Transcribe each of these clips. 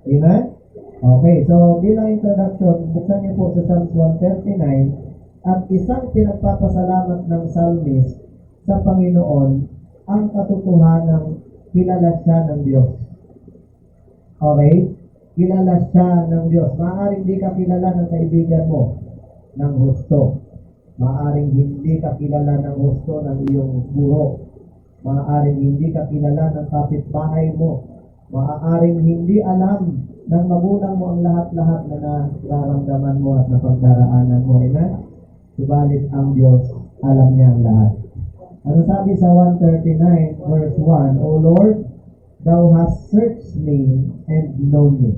Amen? Okay, so bilang introduction, buksan niyo po sa Psalms 139 at isang pinagpapasalamat ng psalmist sa Panginoon ang katotohanang kilala siya ng Diyos. Okay? Kilala siya ng Diyos. Maaaring hindi ka kilala ng kaibigan mo ng husto. Maaaring hindi ka kilala ng husto ng iyong guro. Maaaring hindi ka kilala ng kapitbahay mo. Maaaring hindi alam ng magulang mo ang lahat-lahat na nararamdaman mo at napagdaraanan mo. Amen? Subalit ang Diyos, alam niya ang lahat. Ano sabi sa 139 verse 1, O Lord, Thou hast searched me and known me.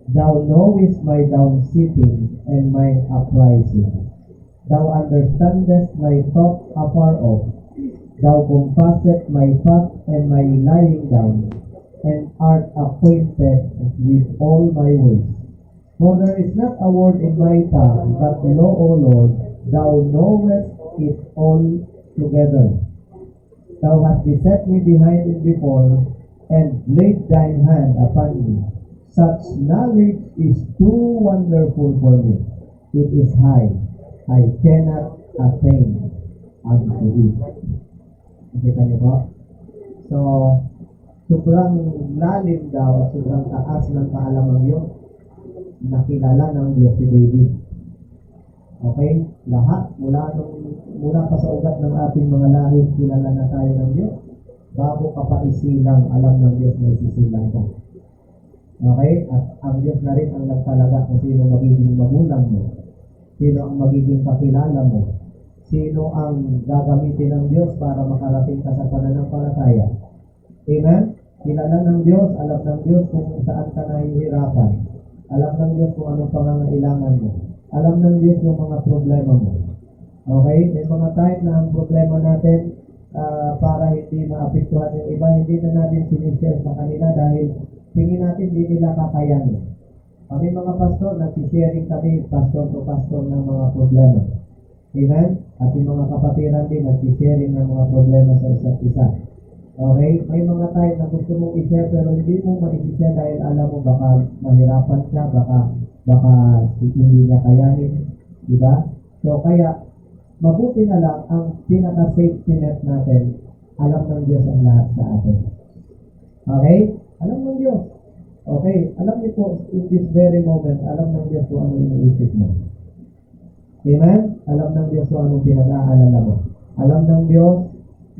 Thou knowest my down sitting and my uprising. Thou understandest my thoughts afar off. Thou compassest my path and my lying down, and art acquainted with all my ways. For there is not a word in my tongue, but know, O Lord, Thou knowest it all together. Thou hast beset me behind and before, and laid thine hand upon me. Such knowledge is too wonderful for me. It is high. I cannot attain unto it. Nakita niyo po? So, sobrang lalim daw, sobrang taas ng kaalaman yun. Nakilala ng Diyos si David. Okay? Lahat, mula pa sa ugat ng ating mga lahi, kilala na tayo ng Diyos. Bago ka pa isilang, alam ng Diyos na isisilang ka. Okay? At ang Diyos na rin ang nagtalaga kung sino magiging magulang mo. Sino ang magiging kakilala mo. Sino ang gagamitin ng Diyos para makarating ka sa pananampalataya. Amen? Kilala ng Diyos, alam ng Diyos kung saan ka nahihirapan. Alam ng Diyos kung anong pangangailangan mo. Alam ng Diyos yung mga problema mo. Okay? May mga time na ang problema natin para hindi maapektuhan yung iba, hindi na natin sinishare sa kanila dahil tingin natin hindi nila kakayanin. Kami mga pastor, nagsisharing kami pastor to pastor ng mga problema. Amen? At yung mga kapatiran din, nagsisharing ng mga problema sa isa't isa. Okay? May mga time na gusto mong i-share pero hindi mo ma-i-share dahil alam mo baka mahirapan siya, baka hindi niya kayanin. Diba? So, kaya, mabuti na lang ang pinaka-safety net natin, alam ng Diyos ang lahat sa atin. Okay? Alam ng Diyos. Okay? Alam niyo po, in this very moment, alam ng Diyos kung anong iniisip mo. Amen? Alam ng Diyos kung anong pinag-aalala mo. Alam ng Diyos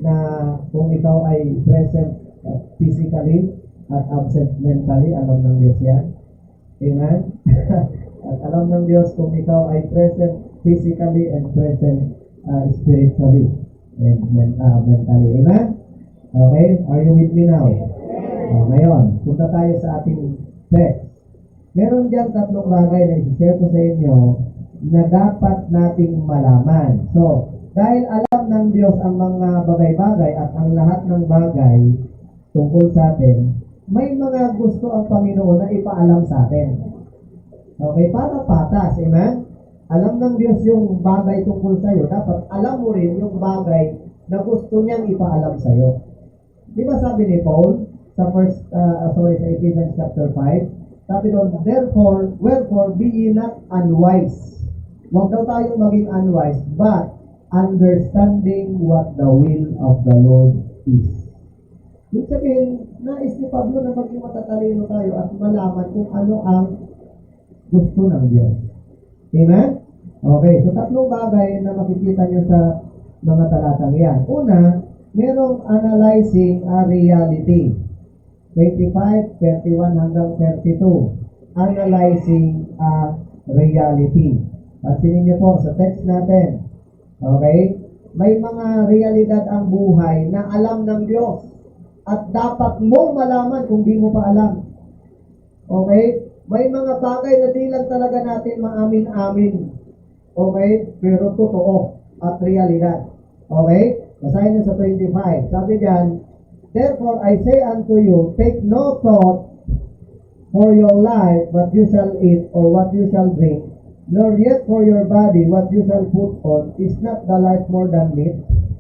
na kung ikaw ay present physically at absent mentally, alam ng Diyos yan. Amen? At alam ng Diyos kung ikaw ay present physically and present spiritually and mentally. Amen? Okay? Are you with me now? Ngayon, punta tayo sa ating text. Meron dyan 3 bagay na i-share ko sa inyo na dapat nating malaman. So, dahil alam ng Diyos ang mga bagay-bagay at ang lahat ng bagay tungkol sa atin, may mga gusto ang Panginoon na ipaalam sa atin. Okay, para patas, amen? Alam ng Diyos yung bagay tungkol sa iyo, dapat alam mo rin yung bagay na gusto niyang ipaalam sa iyo. Di ba sabi ni Paul sa sa Ephesians chapter 5, sabi doon, wherefore be ye not unwise. Huwag daw tayong maging unwise, but understanding what the will of the Lord is. Ibig sabihin, nais ni Pablo na maging matatalino tayo at malaman kung ano ang gusto ng Diyos. Amen? Okay, so 3 bagay na makikita nyo sa mga talatang yan. Una, merong analyzing a reality. 25, 31 hanggang 32. Analyzing a reality. Pansinin nyo po sa text natin. Okay? May mga realidad ang buhay na alam ng Diyos. At dapat mong malaman kung di mo pa alam. Okay? May mga bagay na di lang talaga natin maamin-amin. Okay? Pero totoo at realidad. Okay? Basahin nyo sa 25. Sabi diyan, therefore I say unto you, take no thought for your life, what you shall eat or what you shall drink, nor yet for your body what you shall put on. Is not the life more than meat,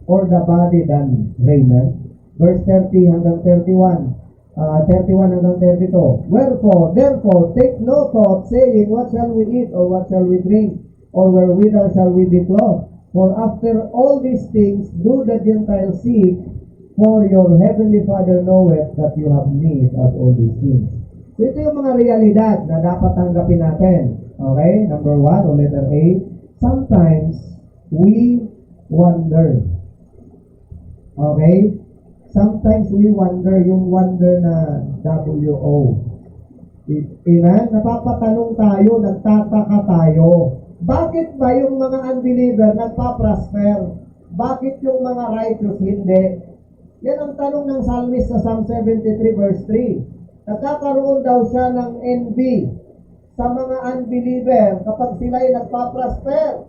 or the body than raiment? Verse 30 hanggang 31. 31 hanggang 32. Wherefore, therefore, take no thought, saying, what shall we eat, or what shall we drink, or wherewithal shall we be clothed? For after all these things do the Gentiles seek, for your heavenly Father knoweth that you have need of all these things. So ito yung mga realidad na dapat tanggapin natin. Okay? Number 1, o letter A, sometimes we wonder. Okay? Sometimes we wonder, yung wonder na W-O. Amen? Napapatanong tayo, nagtataka tayo. Bakit ba yung mga unbeliever nagpa-prosper? Bakit yung mga righteous hindi? Yan ang tanong ng psalmist sa Psalm 73 verse 3. Nagkakaroon daw siya ng envy sa mga unbeliever kapag sila'y nagpa-prosper.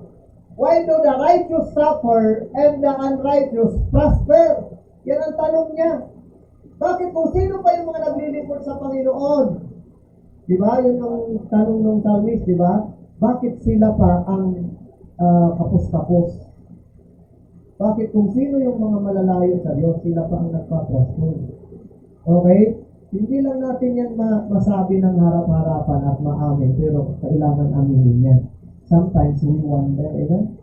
Why do the righteous suffer and the unrighteous prosper? Yan ang tanong niya. Bakit kung sino pa yung mga naglilingkod sa Panginoon? Diba? Yun ang tanong ng psalmist, diba? Bakit sila pa ang kapos-kapos? Bakit kung sino yung mga malalayo sa Diyos, sila pa ang nagpa-prosper? Okay? Hindi lang natin yan masabi ng harap-harapan at maamin, pero kailangan aminin yan. Sometimes we wonder, amen?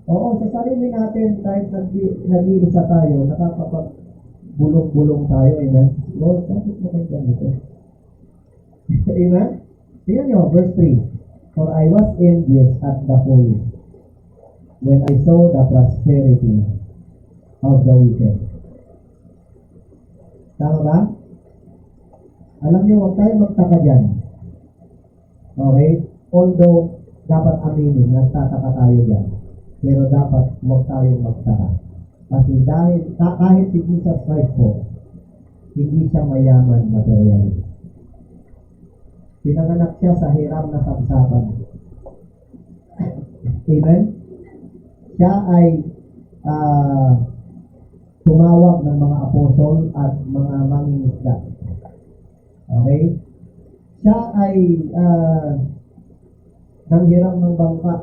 Oo, sa sarili natin, kahit nag-iisa tayo, nakakapag-bulong-bulong tayo, amen? Lord, bakit mo kayo ganito? Amen? Tingnan nyo, verse 3. For I was envious at the holy when I saw the prosperity of the wicked. Tama ba? Alam nyo, huwag tayo magtaka dyan. Okay? Although, dapat aminin, nagtataka tayo dyan. Pero dapat huwag tayong magtaka. Kasi dahil, kahit si Jesus Christ po, hindi siya mayaman materially. Pinanganak siya sa hiram na sabsaban. Amen? Siya ay tumawag ng mga apostol at mga mangingisda. Okay? Siya ay nanghiram ng bangka.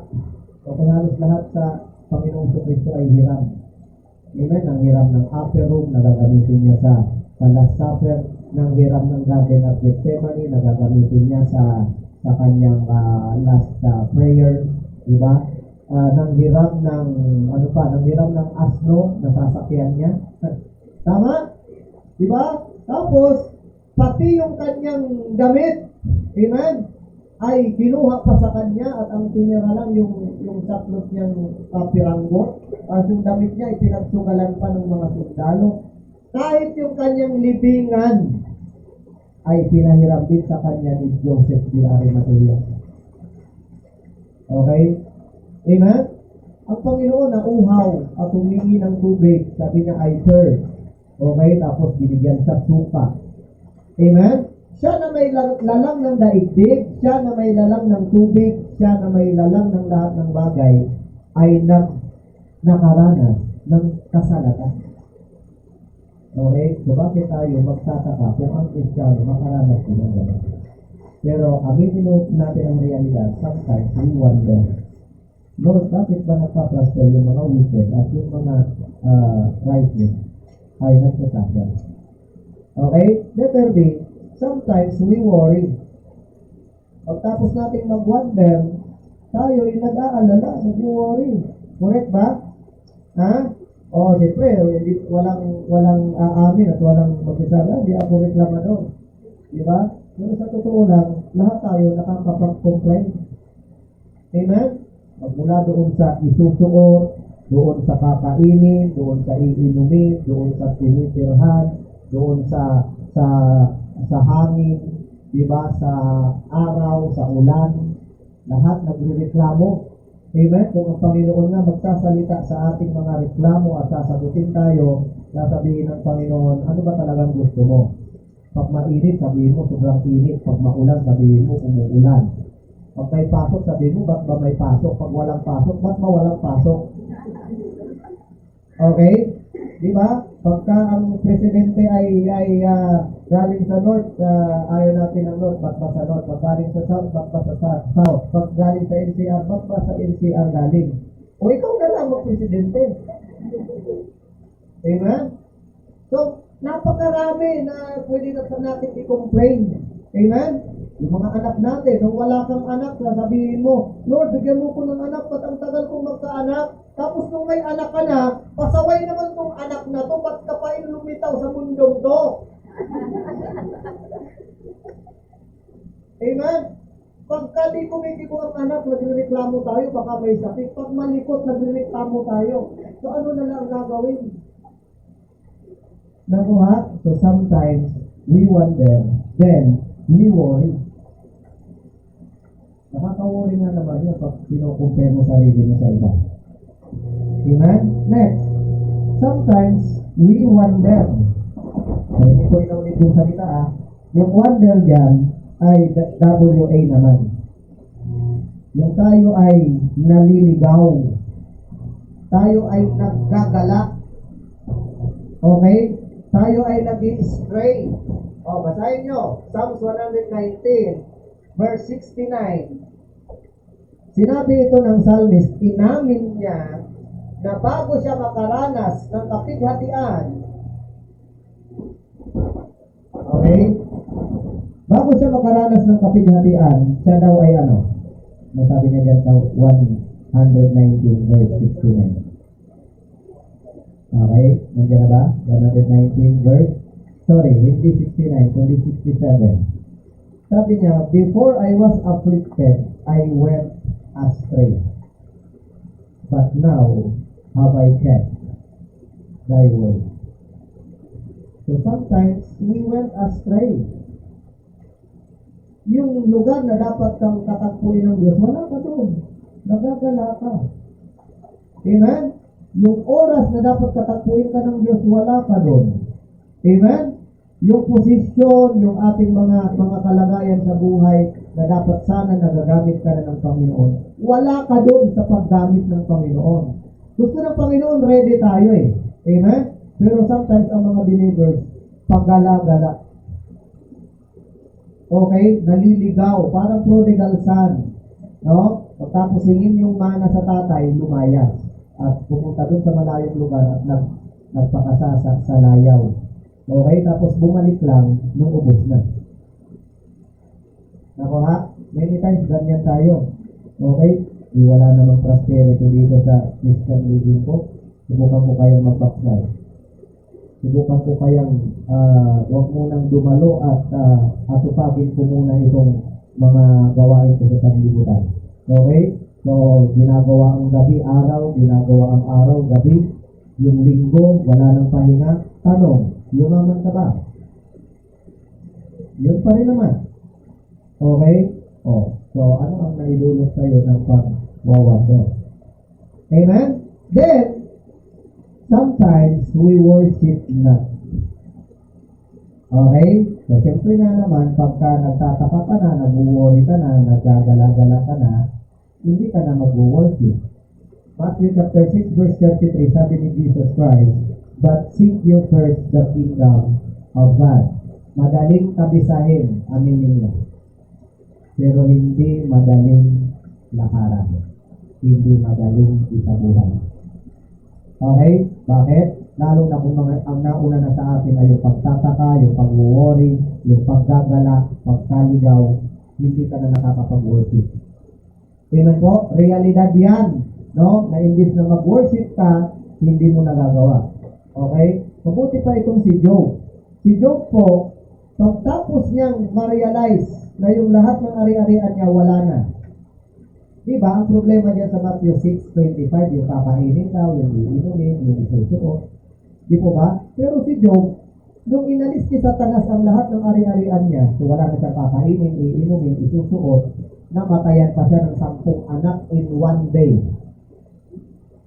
Okay, halos lahat sa Panginoong Kristo ay hiram. Amen? Ang hiram ng upper room, nagagamitin niya sa Last Supper, ng hiram ng Garden of Gethsemane, nagagamitin niya sa kanyang last prayer, di ba? Nang hiram ng, nang hiram ng asno, nasasakyan niya. Tama? Di ba? Tapos, pati yung kanyang damit, amen? Ay kinuha pa sa kanya at ang tinira lang yung saklot niyang piranggot at yung damit niya ipinagsugalan pa ng mga sundalo. Kahit yung kanyang libingan ay pinahiram din sa kanya ni Joseph de Arimathea. Okay? Amen? Ang Panginoon na uhaw at humingi ng tubig, sabi niya ay thirst. Okay? Tapos binigyan siya suka. Amen? Siya na may lalang ng daigdig, siya na may lalang ng tubig, siya na may lalang ng lahat ng bagay, ay nakaranas ng kasalatan. Okay? So bakit tayo magtataka kung ang Kristiyano makaranas din ng gano'n? Pero aminin natin ang realidad, sometimes we wonder, Lord, bakit ba nagpa-prosper yung mga wicked at yung mga righteous ay nagsasuffer? Okay? Letter B, sometimes we worry. Pagtapos natin mag-wonder, tayo ay nag-aalala, nag-worry. Correct ba? Ha? O, siyempre, walang aamin at walang magsasabi, hindi ako reklamador. Di ba? Pero sa totoo lang, lahat tayo nakakapag-complain. Amen? Magmula doon sa isusuot, doon sa kakainin, doon sa iinumin, doon sa tinitirhan, doon sa hangin, di ba, sa araw, sa ulan, lahat nagrereklamo. Amen? Kung ang Panginoon nga magsasalita sa ating mga reklamo at sasagutin tayo, sasabihin ng Panginoon, ano ba talagang gusto mo? Pag mainit, sabihin mo, sobrang init. Pag maulan, sabihin mo, umuulan. Pag may pasok, sabihin mo, ba't ba may pasok? Pag walang pasok, ba't ba walang pasok? Okay? Di ba? Pagka ang presidente ay galing sa north, ayaw natin ng north, ba't ba sa north? Pag galing sa south, ba't ba sa south? Pag galing sa NCR, ba't ba sa NCR galing? O ikaw na lang ang presidente. Amen? So, Napakarami na pwede na sa natin i-complain. Amen? Yung mga anak natin, nung wala kang anak, sasabihin mo, Lord, bigyan mo ko ng anak, ba't ang tagal kong magkaanak? Tapos nung may anak ka na, pasaway naman tong anak na to, ba't ka pa lumitaw sa mundong to? Amen? Pagka di kumikibo ang anak, nagreklamo tayo, baka may sakit. Pag malikot, nagreklamo tayo. So ano na lang gagawin? Nakuha? So sometimes, we wonder, then, we worry. Nakaka-worry nga naman yun pag pino-compare mo sarili mo sa iba. Amen? Next. Sometimes, we wonder. So, hindi ko inaulit yung salita Yung wonder dyan ay WA naman. Yung tayo ay naliligaw. Tayo ay naggagalak. Okay? Tayo ay nag-i-stray. Basahin nyo. Psalms 119, verse 69. Sinabi ito ng psalmist, inamin niya na bago siya makaranas ng kapighatian, okay? Bago siya makaranas ng kapighatian, siya daw ay ano? Nasabi niya dyan sa 119, verse 69. Okay? Nandiyan na ba? 119 verse. Sorry, hindi 69, kundi 67. Sabi niya, before I was afflicted, I went astray. But now have I kept thy word. So sometimes, we went astray. Yung lugar na dapat kang tatakpuin ng Diyos, wala ka doon. Nagagala ka. Amen? Yung oras na dapat tatakpuin ka ng Diyos, wala ka doon. Amen? Yung posisyon, yung ating mga kalagayan sa buhay na dapat sana nagagamit ka na ng Panginoon, wala ka doon sa paggamit ng Panginoon. Gusto ng Panginoon, ready tayo Amen? Pero sometimes ang mga believers, paggala-gala. Okay? Naliligaw. Parang prodigal son. No? Pagkatapos hingin yung mana sa tatay, lumayas. At pumunta doon sa malayong lugar at nagpakasasa sa layaw. Okay? Tapos bumalik lang nung ubos na. Nakuha? Many times ganyan tayo. Okay? Wala namang prosperity dito sa Christian living ko. Subukan ko kayang mag-backslide. Subukan ko kayang huwag munang dumalo at atupagin ko muna itong mga gawain ko sa sanlibutan. Okay? So, ginagawa ang gabi, araw, ginagawa ang araw, gabi. Yung linggo, wala nang pahinga. Tanong, yumaman ka ba? Yun pa rin naman. Okay? So, ano ang naidulot sa'yo ng pag-wawonder? Amen? Then, sometimes, we worship not. Okay? So, siyempre nga naman, pagka nagtataka ka na, nag-worry ka na, naggagala-gala ka na, hindi ka na mag-worship. Matthew chapter 6, verse 33, sabi ni Jesus Christ, but seek you first the kingdom of God. Madaling kabisahin, aminin niyo. Pero hindi madaling lakaran. Hindi madaling isabuhan. Okay? Bakit? Lalo na kung ang nauna na sa atin ay yung pagtataka, yung pag-worry, yung paggagala, pagkaligaw, hindi ka na nakakapag-worship. Amen po? Realidad yan. No? Na imbis na mag-worship ka, hindi mo nagagawa. Okay? Mabuti pa itong si Job. Si Job po, pagtapos niyang ma-realize na yung lahat ng ari-arian niya wala na. Diba? Ang problema niya sa Matthew 6:25, yung kakainin daw, yung iinumin, yung isusuot. Di po ba? Pero si Job, nung inalis ni Satanas ang lahat ng ari-arian niya, so wala na siya kakainin, iinumin, isusuot, namatayan pa siya ng 10 anak in one day.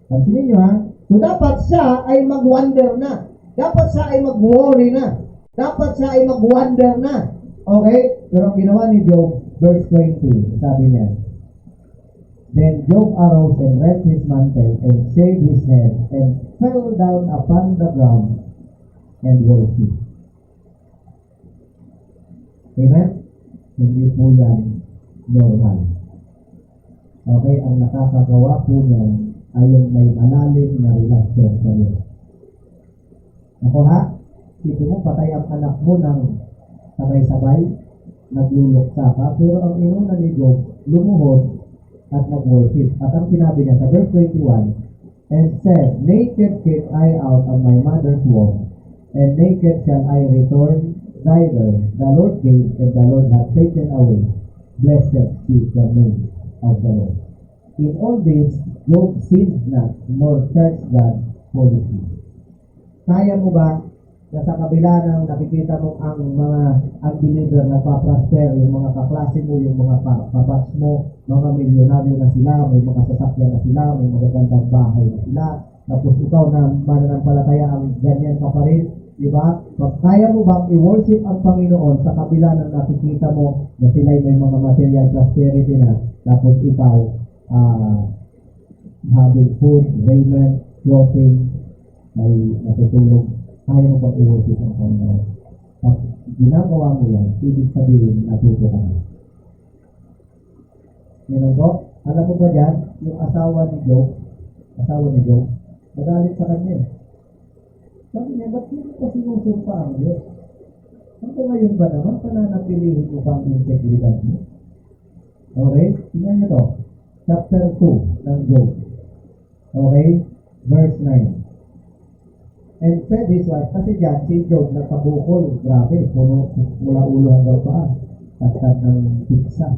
Pansinin nyo So dapat siya ay mag-wonder na. Dapat siya ay mag-worry na. Dapat siya ay mag-wonder na. Okay? Pero ang ginawa ni Job, verse 20, sabi niya, then Job arose and rent his mantle and shaved his head and fell down upon the ground and worshipped. Amen? Hindi po yan normal. Okay? Ang nakakagawa po niyan ay yung may malalim na relasyon sa Diyos. Ako ha? Isipin mo, patay ang anak mo ng sabay-sabay, nagluluksa ka, pero ang inuna ni Job, lumuhod at nag-worship. At ang sinabi niya sa verse 21, and said, naked came I out of my mother's womb, and naked shall I return thither. The Lord gave, and the Lord hath taken away. Blessed is the name of the Lord. In all this, Job sinned not, nor charged God foolishly. Kaya mo ba na sa kabila ng nakikita mo ang mga unbeliever na pa-prosper, yung mga kaklase mo, yung mga kabatch mo, mga milyonaryo na sila, may mga sasakyan na sila, may magagandang bahay na sila, tapos ikaw na mananampalataya ang ganyan ka pa rin, di ba? Kaya mo bang i-worship ang Panginoon sa kabila ng nakikita mo na sila may mga material prosperity na, tapos ikaw having food, raiment, clothing, may natutulog, kaya mo bang i-worship ang Panginoon? Pag ginagawa mo yan, ibig sabihin, natuto ka na. Yan po. Alam mo ba dyan, yung asawa ni Job, magalit sa kanya. Sabi niya, ba't hindi ko sinusumpa ang Diyos? Hanggang ngayon ba naman, pananapilihin mo pang integridad mo? Okay? Tingnan niyo to. Chapter 2 ng Job. Okay? Verse 9. And said his wife, kasi dyan, si Job nagkabukol, grabe, puno, mula ulo hanggang paa, tatad ng pizza.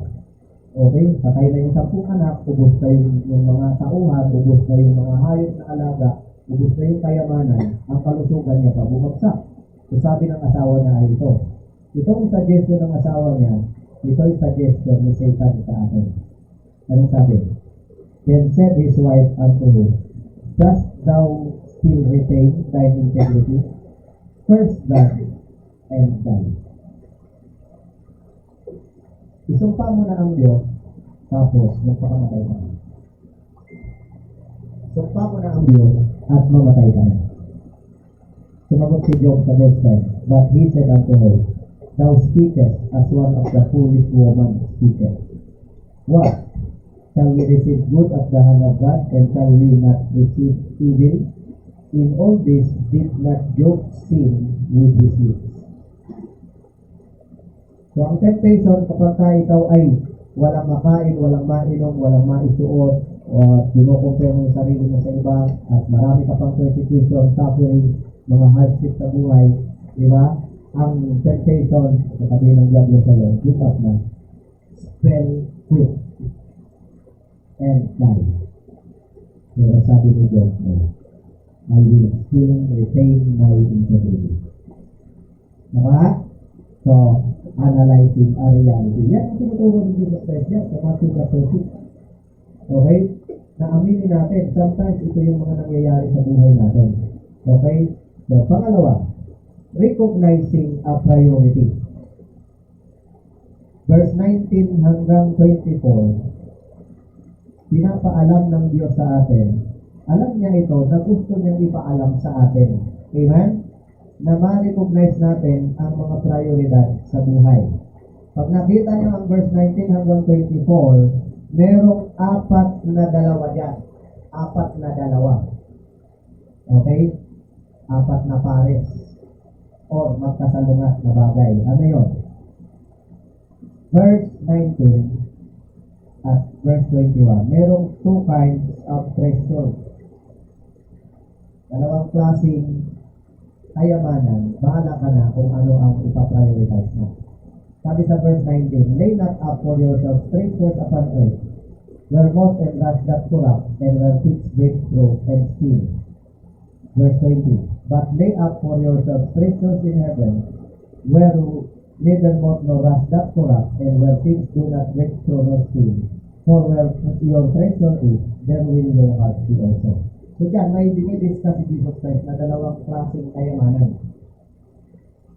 Okay, patay na yung 10 anak, ubos na yung mga tauhan, ubos na yung mga hayop na alaga, ubos na yung kayamanan, ang kalusugan niya pa bumagsak. So sabi ng asawa niya ay ito. Itong suggestion ng asawa niya, ito yung suggestion ni Satan sa akin. Anong sabi? Then said his wife unto him, dost thou still retain thine integrity? Curse God and die. Isumpa mo na ang Diyos, tapos magpakamatay ka. Sumpa mo na ang Diyos at mamatay ka. Sumagot si Job sa verse 10, but he said unto her, thou speakest as one of the foolish woman speaketh. What? Shall we receive good at the hand of God, and shall we not receive evil? In all this, did not Job sin with his lips? So, ang temptation, kapag ikaw ay walang makain, walang mainom, walang maisuot, o kino-compare mo yung sarili mo sa iba, at marami ka pang persecution, suffering, mga hardship sa buhay, di ba? Ang temptation, sasabihin ng diablo sa'yo, give up na. Spell quit. And die. Pero sabi ni Job, I will still retain my integrity. Diba? So, analyzing a reality. Yan ang tinuturo ni Jesus Christ yan sa Matthew chapter 6. Okay? Naaminin natin, sometimes ito yung mga nangyayari sa buhay natin. Okay? So, pangalawa, recognizing a priority. Verse 19 hanggang 24, pinapaalam ng Diyos sa atin. Alam niya ito na gusto niyang ipaalam sa atin. Amen? Na ma-recognize natin ang mga prioridad sa buhay. Pag nakita niyo ang verse 19 hanggang 24, merong 4 na dalawa dyan. 4 na dalawa. Okay? 4 na pares. Or magkasalungat na bagay. Ano yun? Verse 19 at verse 21. Merong 2 kinds of treasure. Dalawang klaseng kayamanan, bahala ka na kung ano ang ipaprioritize mo. Sabi sa verse 19, lay not up for yourselves treasures upon earth, where moth and rust doth corrupt, and where thieves break through and steal. Verse 20, but lay up for yourselves treasures in heaven, where neither moth nor rust doth corrupt, and where thieves do not break through nor steal. For where your treasure is, there will your heart be also. So dyan, may dinidiscuss si Jesus Christ na dalawang klaseng kayamanan.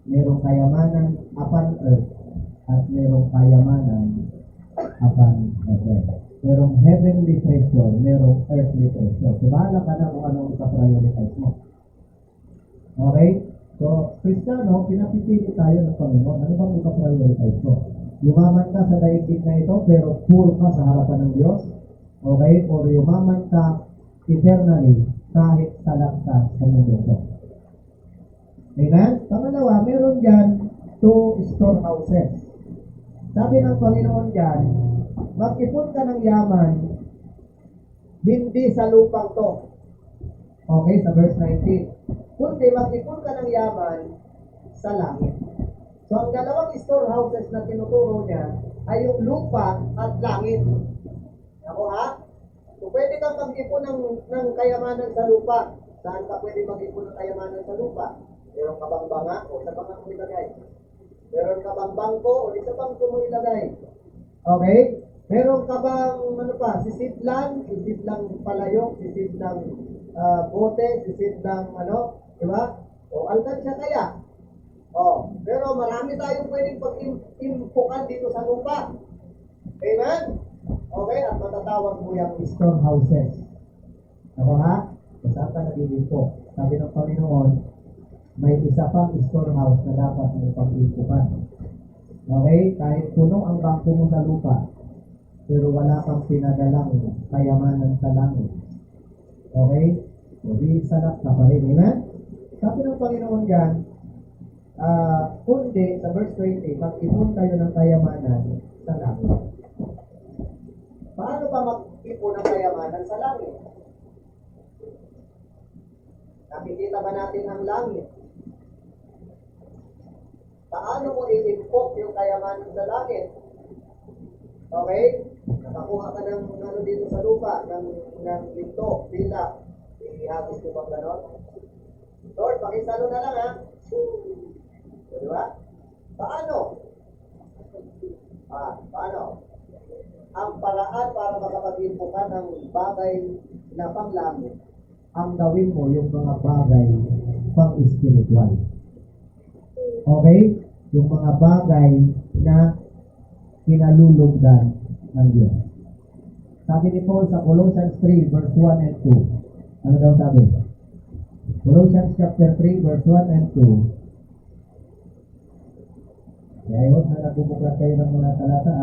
Merong kayamanan upon earth at merong kayamanan upon heaven. Merong heavenly treasure, merong earthly treasure. So bahala ka na kung anong ika-prioritize mo. Okay? So, Kristiyano, pinapipili tayo ng Panginoon. Ano bang ika-prioritize mo? Yumaman ka sa daigdig na ito, pero poor ka sa harapan ng Diyos? Okay? Or yumaman ka eternally kahit salat ka sa mundo ito. Amen? Pangalawa, meron dyan 2 storehouses. Sabi ng Panginoon dyan, mag-ipon ka ng yaman, hindi sa lupang to. Okay, sa verse 19. Kundi mag-ipon ka ng yaman sa langit. So, ang dalawang storehouses na tinuturo niya ay yung lupa at langit. Ako ha? So, pwede kang mag-ipon ng kayamanan sa lupa. Saan ka pwede mag-ipon ng kayamanan sa lupa? Meron ka bang banga o sa banga mo ilagay? Meron ka bang bangko o di sa bangko mo ilagay? Okay? Meron ka bang, sisidlan palayok, sisidlang bote, sisidlang di ba? O alkansya kaya? Pero marami tayong pwedeng pag-impukan dito sa lupa. Amen? Okay, at matatawag mo yung storehouses. Ako ha? Saan ka nag-iimpo? Sabi ng Panginoon, may isa pang storehouse na dapat mong pag-impukan. Okay? Kahit puno ang bangko mo sa lupa, pero wala kang pinadalang kayamanan sa langit. Okay? So, di sanap ka pa rin. Amen? Sabi ng Panginoon yan, kundi, sa verse 20, mag-ipon tayo ng kayamanan sa langit. Paano ba mag-ipon ng kayamanan sa langit? Nakikita ba natin ang langit? Paano mo i-impok yung kayamanan sa langit? Okay? Nakakuha ka ng dito sa lupa, ng ginto, pila. Ihagis ko bang ganon? Lord, pakisalo na lang ha. Di ba? Paano? Paano? Ang paraan para makapag-impok ka ng bagay na panglangit, ang gawin mo yung mga bagay pang-spiritual. Okay? Yung mga bagay na kinalulugdan ng Diyos. Sabi ni Paul sa Colossians 3 verse 1 and 2. Ano daw sabi? Colossians chapter 3 verse 1 and 2. Kaya ayos na nabubuklat kayo ng mga talata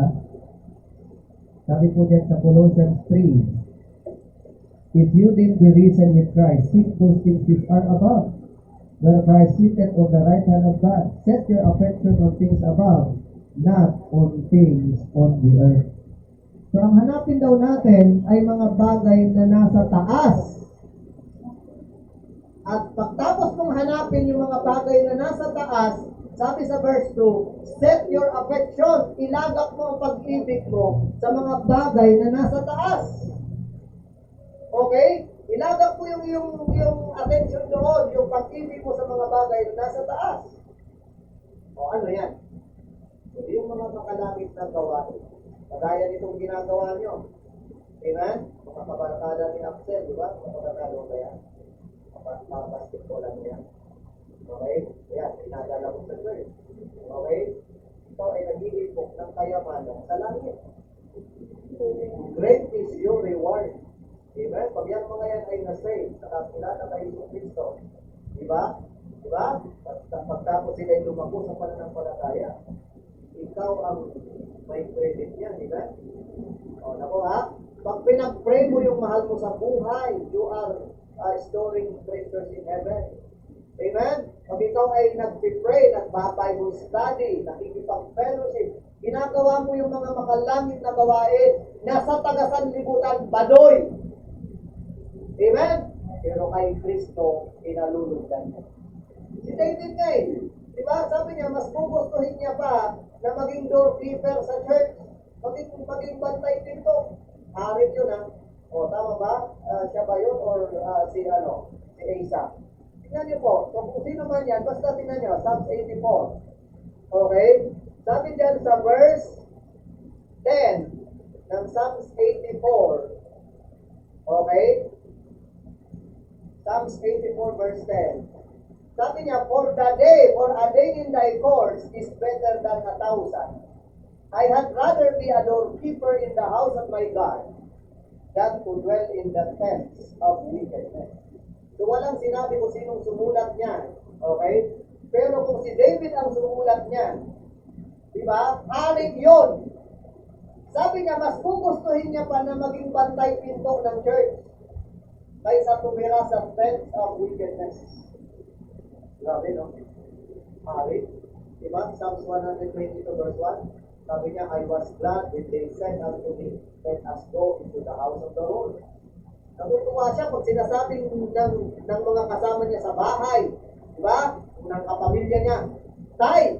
Sabi po dyan sa Colossians 3, if you then be risen with Christ, seek those things which are above, where Christ sitteth on the right hand of God. Set your affection on things above, not on things on the earth. So, ang hanapin daw natin ay mga bagay na nasa taas. At pagtapos mong hanapin yung mga bagay na nasa taas, sabi sa verse 2, set your affection, ilagak mo ang pag-ibig mo sa mga bagay na nasa taas. Okay? Ilagak mo yung attention doon, yung pag-ibig mo sa mga bagay na nasa taas. O ano yan? Hindi yung mga makalangit na gawain. Kagaya nitong ginagawa nyo. Amen? Mga kabarkada ni Axel, di ba? Mga kabarkada mo ba yan? Mga basketball lang yan. Okay? Ayan, pinadala mo sa church. Okay? Ito ay nag-iipok ng kayamanan sa langit. Great is your reward. Amen? Pag yan mga yan ay na-save sa kakilala kay Jesus Cristo. Diba? Diba? Pagtapos sila ay lumako sa pananampalataya, ikaw ang may credit niya, diba? O, nako ha? Pag pinag-pray mo yung mahal mo sa buhay, you are storing treasures in heaven. Amen? Pag ikaw ay nag-pray, nag-Bible study, nakikipag-fellowship, ginagawa mo yung mga makalangit na gawain, nasa tagasanlibutan, badoy. Amen? Pero kay Kristo, inalulugdan niya. Si David nga diba? Sabi niya, mas gugustuhin niya pa na maging doorkeeper sa church, maging bantay dito. Harit yun O, tama ba? Siya ba yun? Or si Asa? Tingnan niyo po. So, kung sino man yan, basta tingnan niyo, Psalms 84. Okay? Sabi dyan sa verse 10 ng Psalms 84. Okay? Psalms 84 verse 10. Sabi niya, for a day in thy courts is better than 1,000. I had rather be a doorkeeper in the house of my God than to dwell in the tents of wickedness. So walang sinabi kung sinong sumulat niyan. Okay? Pero kung si David ang sumulat niyan, di ba? Haring yun. Sabi niya, mas gugustuhin niya pa na maging bantay pinto ng church kaysa tumira sa tents of wickedness. Grabe, no? married. Diba? Psalms 122 verse 1. Sabi niya, I was glad when they said unto me, let us go into the house of the Lord. Natutuwa siya pag sinasabing ng mga kasama niya sa bahay, diba? Ng kapamilya niya, tay,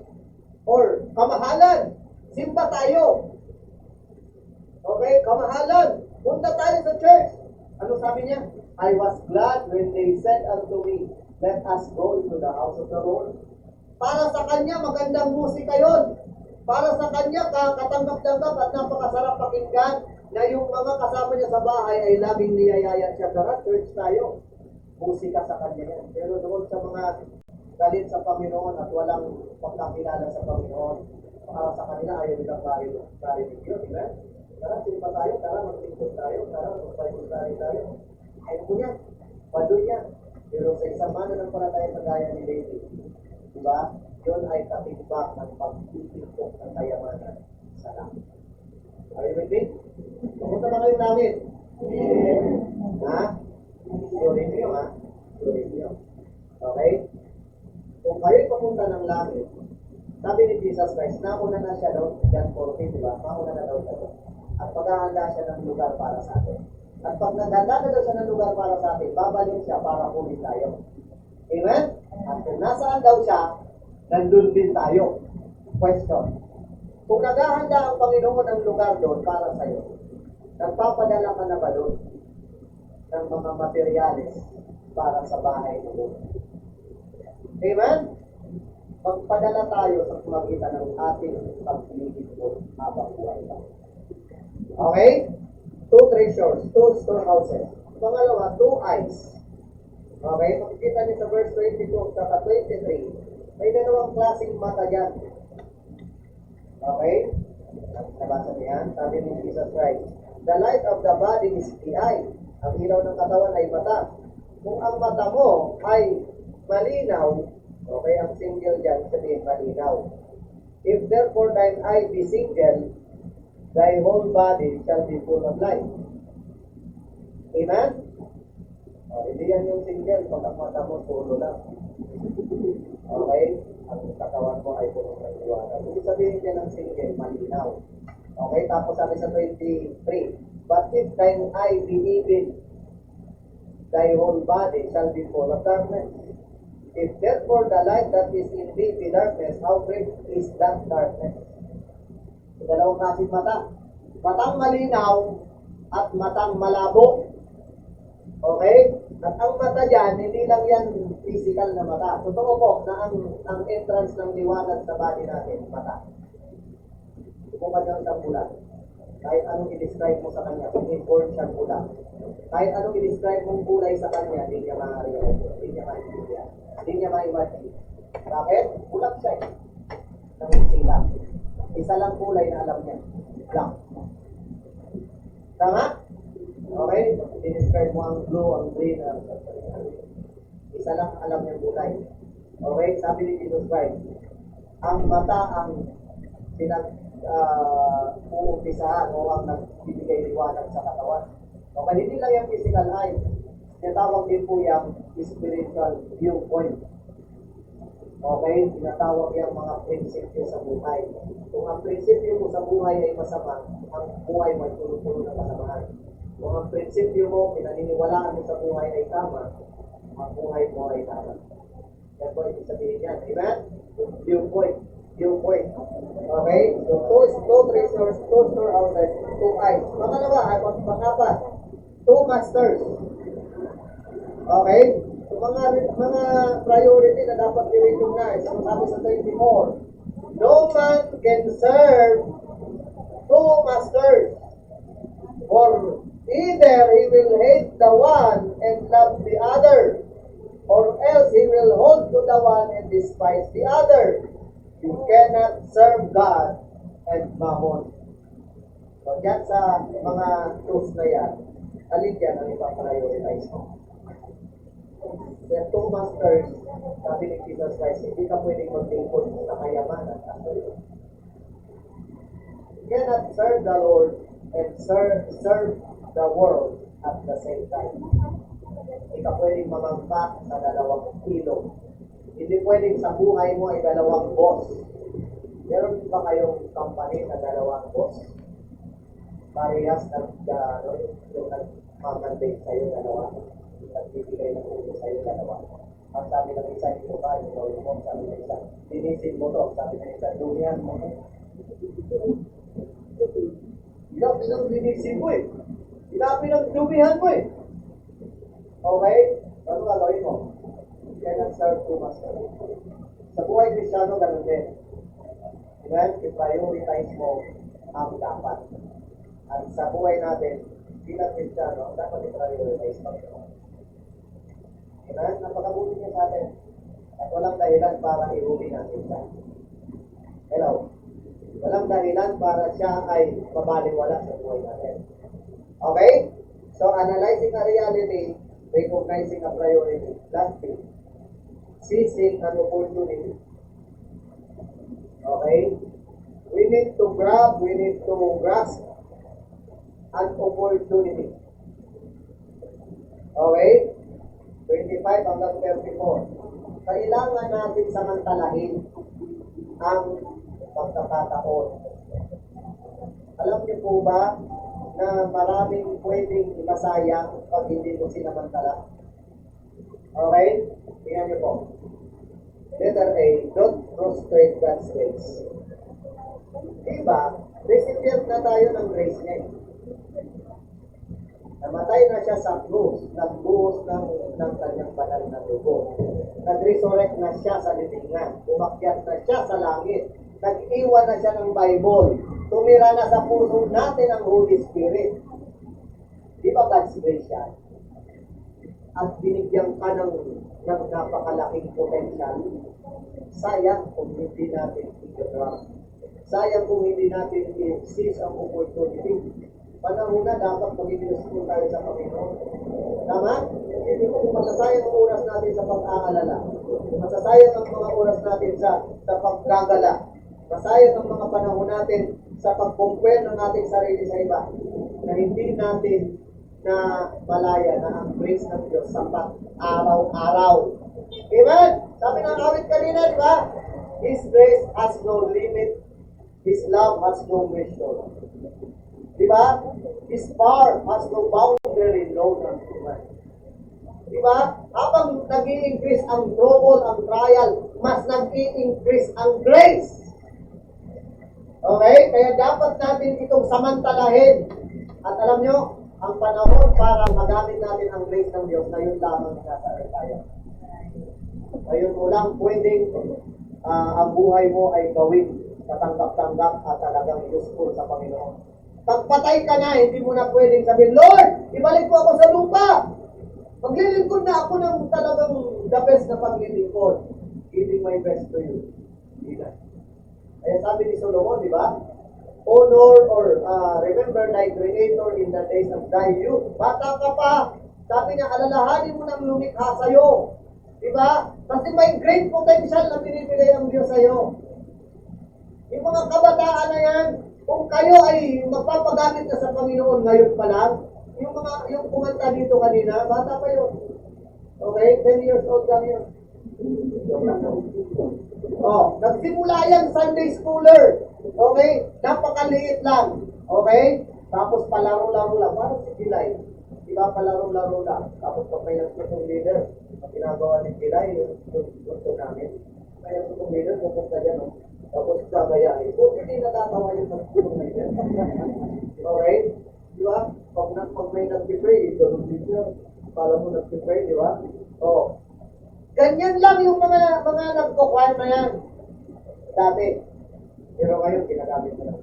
or kamahalan, simba tayo. Okay, kamahalan, punta tayo sa church. Ano sabi niya? I was glad when they said unto me, let us go into the house of the Lord. Para sa kanya, magandang musika yon. Para sa kanya, katanggap-tanggap at napakasarap pakinggan na yung mga kasama niya sa bahay ay laging niyayaya siya. Tara, church tayo. Musika sa kanya yan. Pero doon sa mga galit sa Panginoon at walang pagkakilala sa Panginoon, para sa kanila ayaw nilang marinig yun. Amen? Tara, simpa tayo. Tara, mag-tingkod tayo. Tara, mag-Bible tayo. Ayaw ko yan. Bado yan. Pero sa isang mananampalataya sa gaya ni David, diba? Yun ay katimbang ng pagtitipok ng kayamanan sa langit. Are you with me? Pumunta ba kayo langit? Ha? Sure niyo, ha? Sure niyo. Okay? Kung kayo'y papunta ng langit, sabi ni Jesus Christ, nauna na siya doon, John 14, diba? Mauna na daw siya doon. At paghahanda siya ng lugar para sa atin. At pag naghanda na daw siya ng lugar para sa atin, babalik siya para kunin tayo. Amen? At kung nasaan daw siya, nandun din tayo. Question. Kung naghahanda ang Panginoon ng lugar doon para sa iyo, nagpapadala ka na ba doon ng mga materyales para sa bahay mo doon? Amen? Magpadala tayo sa pamagitan ng ating pagpilipid doon habang buhay pa. Okay? 2 treasures, 2 storehouses. Pangalawa, 2 eyes. Okay? Makikita niyo sa verse 22 at 23. May dalawang klaseng mata dyan. Okay? Nabasa niyo yan? Sabi ni Jesus Christ, the light of the body is the eye. Ang ilaw ng katawan ay mata. Kung ang mata mo ay malinaw, okay, ang single dyan sabihin malinaw. If therefore thine eye be single, thy whole body shall be full of light. Amen? Hindi yan yung single pag ang mata mo puro lang. Okay? Ang katawan mo ay puno ng liwanag. Ibig sabihin niya ng single, malinaw. Okay? Tapos sabi sa 23, but if thine eye be evil, thy whole body shall be full of darkness. If therefore the light that is in thee be darkness, how great is that darkness? So, dalawang klaseng mata. Matang malinaw at matang malabo. Okay? At ang mata dyan, hindi lang yan physical na mata. Totoo po na ang entrance ng liwanag sa body natin, mata. Bukad lang siyang bulan. Kahit anong i-describe mo sa kanya, kung inborn siyang bulan. Kahit anong i-describe mong kulay sa kanya, hindi niya ma-realize, hindi niya ma-intindihan, hindi niya ma-imagine. Bakit? Bulak siya eh. Nangisila. Isa lang kulay na alam niya. Black. Tama? Okay? I-describe mo ang blue, ang green, isa lang alam niya kulay. Okay? Sabi ni Jesus Christ, ang mata ang uumpisahan o ang nagbibigay liwanag sa katawan. Okay? Hindi lang yung physical eye. Tinatawag din po yung spiritual viewpoint. Okay? Tinatawag yung mga prinsipyo sa buhay. Kung ang prinsipyo mo sa buhay ay masama, ang buhay mo ay puno-puno ng kasamahan. Kung ang prinsipyo mo, pinaniniwalaan mo sa buhay ay tama, ang buhay mo ay tama. Yan po ibig sabihin yan. Amen? Viewpoint. Viewpoint. Okay? So, 2 treasures, 2 storehouses, 2 eyes. Pangalawa, ay pang-apat, 2 masters. Okay? So, mga priority na dapat i-recognize. So, sabi sa 24, no man can serve 2 masters. Or either he will hate the one and love the other, or else he will hold to the one and despise the other. You cannot serve God and Mammon. So, dyan sa mga tools na yan, alin yan ang ipaprioritize mo? The 2 masters, sabi ni Jesus Christ, hindi ka pwedeng mag-lingkod sa kayamanan. You cannot serve the Lord and serve the world at the same time. Hindi ka pwedeng mamangka sa dalawang ilog. Hindi pwedeng sa buhay mo ay dalawang boss. Meron ba kayong company na dalawang boss? Parehas yung nag-mandate sa'yo dalawa. Nagbibigay ng ulo sa'yo dalawa. Ang sabi ng isa, ito ba, yung gawin mo, sabi ng isa, linisin mo to, sabi ng isa, dumihan mo. Ilaw, linisin mo eh. Ilaw, dumihan mo eh. Okay? Ano gagawin mo? You cannot serve two masters. Sa buhay Kristiyano, ganun din. Amen? I-prioritize mo ang dapat. At sa buhay natin, bilang Kristiyano, dapat i-prioritize mo. Amen? Napakabuti niya sa atin. At walang dahilan para ihuli natin siya. Hello? Walang dahilan para siya ay mabaliwala sa buhay natin. Okay? So, analyzing a reality, recognizing a priority. Last thing, seizing an opportunity. Okay? We need to grasp an opportunity. Okay? 25 hanggang 34. Kailangan natin samantalahin ang pagkakataon. Alam niyo po ba na maraming pwedeng masayang pag hindi mo sinamantala? Okay? Tingnan niyo po. Letter A, don't frustrate God's grace. Diba? Recipient na tayo ng grace niya. Namatay na siya sa krus, nagbuhos ng kanyang banal na dugo. Nag-resurrect na siya sa libingan, umakyat na siya sa langit, nag-iwan na siya ng Bible, tumira na sa puso natin ang Holy Spirit. Di ba God's grace yan? At binigyan ka ng napakalaking potential. Sayang kung hindi natin i-grab. Sayang kung hindi natin i-seize ang opportunity. Panahon na dapat mag-i-school tayo sa Panginoon. Tama? Hindi mo kung masasayang ang oras natin sa pag-aalala. Masasayang ang mga oras natin sa paggagala. Masayang ang mga panahon natin sa pag-compare ng ating sarili sa iba. Na hindi natin na malaya na ang grace ng Diyos sapat araw-araw. Amen? Sabi ng awit kanina, di ba? His grace has no limit. His love has no measure. Di ba? His power has no boundary, no none. Di ba? Habang nag-i-increase ang trouble, ang trial, mas nag-i-increase ang grace. Okay? Kaya dapat natin itong samantalahin. At alam nyo, ang panahon para magamit natin ang grace ng Diyos, ngayon lamang nasa tayo. Ngayon mo lang pwedeng ang buhay mo ay gawin katanggap-tanggap at talagang useful sa Panginoon. Pagpatay ka na, hindi mo na pwedeng sabihin, Lord, ibalik mo ako sa lupa. Maglilingkod na ako ng talagang the best na paglilingkod. Giving my best to you. Hindi na. Kaya sabi ni Solomon, di ba? Honor or remember thy Creator in the days of thy youth. Bata ka pa. Sabi niya, alalahanin mo ng lumikha sa'yo. Di ba? Kasi may great potential na binibigay ang Diyos sa'yo. Yung mga kabataan na yan, kung kayo ay magpapagamit na sa Panginoon ngayon pa lang, yung kumanta dito kanina, bata pa yun. Okay? 10 years old lang yun. Nagsimula yan Sunday schooler. Okay? Napakaliit lang. Okay? Tapos palaro-laro lang. Parang si Gilay. Diba palaro-laro lang. Tapos pag may nagtutong leader, ang ginagawa ni Gilay, yung gusto namin. May nagtutong leader, pupunta dyan. Tapos sabayahin. So, hindi natatawa yung nagtutong leader. Okay? Diba? Pag may nag-pray, ganun din yun. Para mo nag-pray, diba? Ganyan lang yung mga nagko-choir na yan. Dati. Pero ngayon, ginagamit na lang.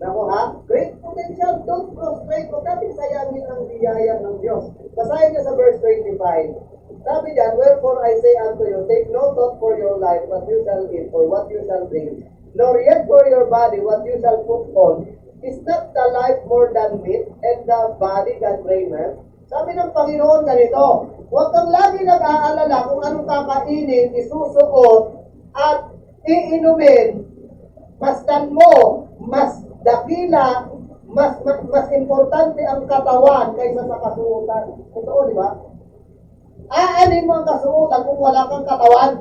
Nako ha? Great potential. Don't frustrate. Huwag natin sayangin ang biyaya ng Diyos. Basahin niyo sa verse 25. Sabi diyan, wherefore I say unto you, take no thought for your life, what you shall eat, or what you shall drink, nor yet for your body, what you shall put on. Is not the life more than meat, and the body than raiment? Sabi ng Panginoon ganito, huwag kang lagi nag-aalala kung anong kakainin, isusuot, at iinumin. Masdan mo, mas dakila, mas importante ang katawan kaysa sa kasuotan. Totoo, di ba? Aanin mo ang kasuotan kung wala kang katawan.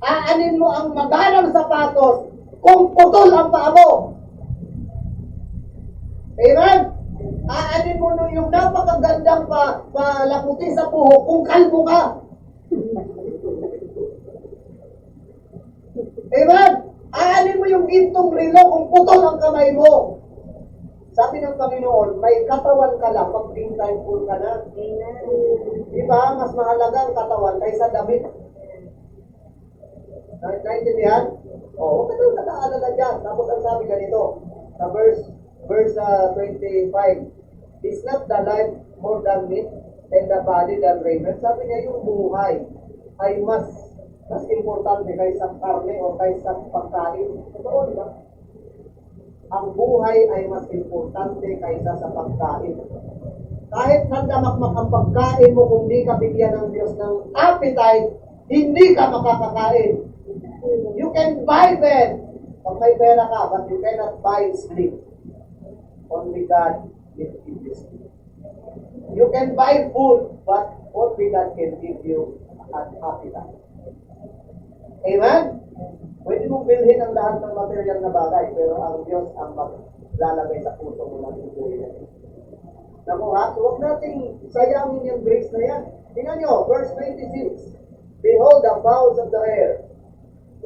Aanin mo ang maganang sapatos kung putol ang paa mo. Amen? Aanin mo yung napakagandang palaputi sa buhok kung kalbo ka. Amen? Aanin mo yung gintong relo kung putol ang kamay mo. Sabi ng Panginoon, may katawan ka lang pag being thankful ka na. Diba? Mas mahalaga ang katawan kaysa damit. Naintindihan? O, huwag ka nang nag-aalala dyan. Tapos ang sabi ganito, sa verse 25, is not the life more than meat and the body than raiment? Sabi niya, yung buhay ay mas importante kaysa karne o kaysa pagkain. Totoo, di ba? Ang buhay ay mas importante kaysa sa pagkain. Kahit sandamakmak ang pagkain mo, kung di ka bigyan ng Diyos ng appetite, hindi ka makakakain. You can buy bed pag may pera ka, but you cannot buy sleep. Only God can give you sleep. You can buy food, but only God can give you an appetite. Amen? Pwede mong bilhin ang lahat ng material na bagay, pero ang Diyos ang maglalagay sa puso mo ng included. Naku ha? So huwag nating sayangin yung grace na yan. Tingnan nyo, verse 26. Behold the fowls of the air.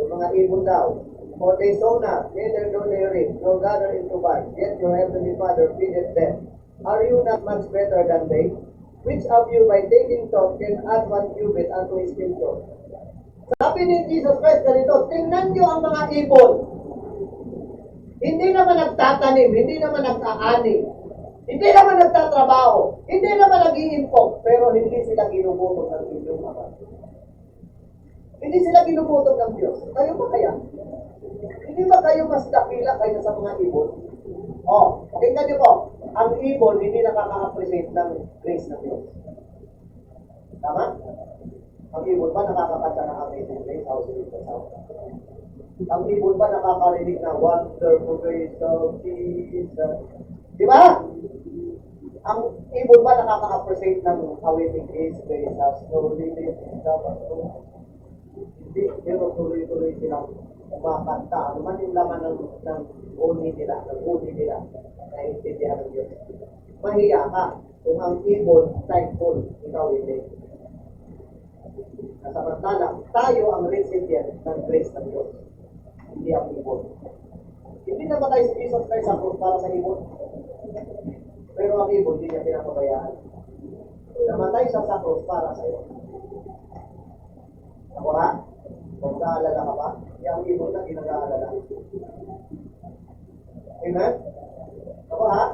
Yung mga ibon daw. For they sow not, neither do they reap, nor gather into barns, yet your heavenly Father feedeth them. Are you not much better than they? Which of you by taking thought can add one cubit unto his stature? Sabi ni Jesus Christ ganito, tingnan nyo ang mga ibon. Hindi naman nagtatanim, hindi naman nag-aani, hindi naman nagtatrabaho, hindi naman nag-iimpok, pero hindi sila ginugutom ng inyong Ama. Hindi sila ginugutom ng Diyos. Kayo ba kaya? Hindi ba kayo mas dakila kaysa sa mga ibon? Pakinggan niyo po, ang ibon hindi nakaka-appreciate ng grace ng Diyos. Tama? Ang ibon ba nakakakanta ng amazing grace? How sweet the sound? Ang ibon ba nakakarinig na wonderful grace of Jesus? Di ba? Ang ibon ba nakaka-appreciate ng awaiting grace has slowly lifted up us? Hindi, pero tuloy-tuloy silang kumakanta. Ano man yung laman ng uni nila, naiintindihan ng Diyos. Mahiya ka kung ang ibon thankful, ikaw hindi. Nasamantala, tayo ang recipient ng grace ng Diyos. Hindi ang ibon. Hindi namatay si Jesus Christ sa krus para sa ibon. Pero ang ibon, hindi niya pinapabayaan. Namatay siya sa krus para sa iyo. Ako ha? Kung naalala ka pa, yung ibon na ginag-aalala. Amen? Ako ha?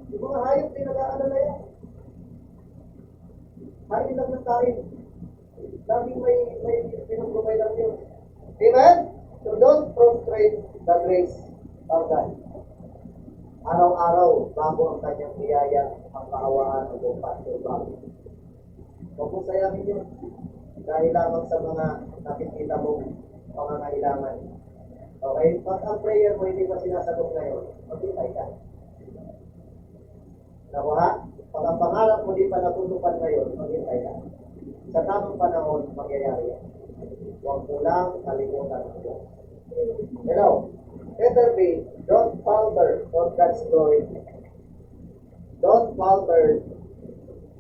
Yung mga hayop ginag-aalala yan. Kain lang ng kain. Laging may pinag-provide ang Diyos. Amen? So don't prostrate the grace of God. Araw-araw, bago ang kanyang biyaya, ang kaawaan ng buong pastor bago. Huwag mong sayangin yun. Dahil lamang sa mga nakikita mong pangangailangan. Okay? Pag ang prayer mo hindi pa sinasagot ngayon, maghintay ka. Nakuha? Pag ang pangarap mo di pa natutupad ngayon, maghintay ka. Sa tamang panahon, mangyayari yan. Huwag mo lang kalimutan ang Diyos. Hello? Letter B, don't falter on God's glory. Don't falter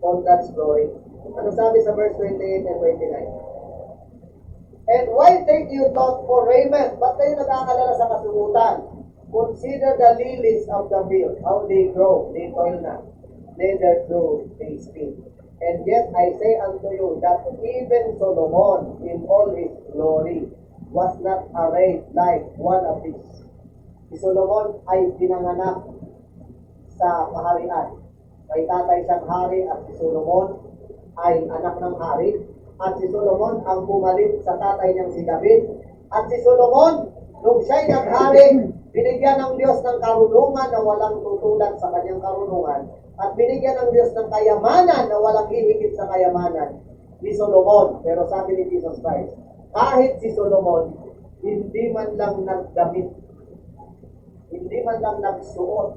on God's glory. Ano sabi sa verse 28 and 29? And why take you thought for raiment? Ba't kayo nag-aalala sa kasubutan? Consider the lilies of the field, how they grow, they toil not, neither do they spin. And yet I say unto you that even Solomon in all his glory was not arrayed like one of these. Si Solomon ay pinanganak sa kaharian. May tatay siyang hari at si Solomon ay anak ng hari. At si Solomon ang pumalit sa tatay niyang si David. At si Solomon, nung siya'y naghari, binigyan ng Diyos ng karunungan na walang tutulad sa kanyang karunungan. At binigyan ng Diyos ng kayamanan na walang hihigit sa kayamanan ni Solomon. Pero sabi ni Jesus Christ, kahit si Solomon, hindi man lang nagdamit, hindi man lang nagsuot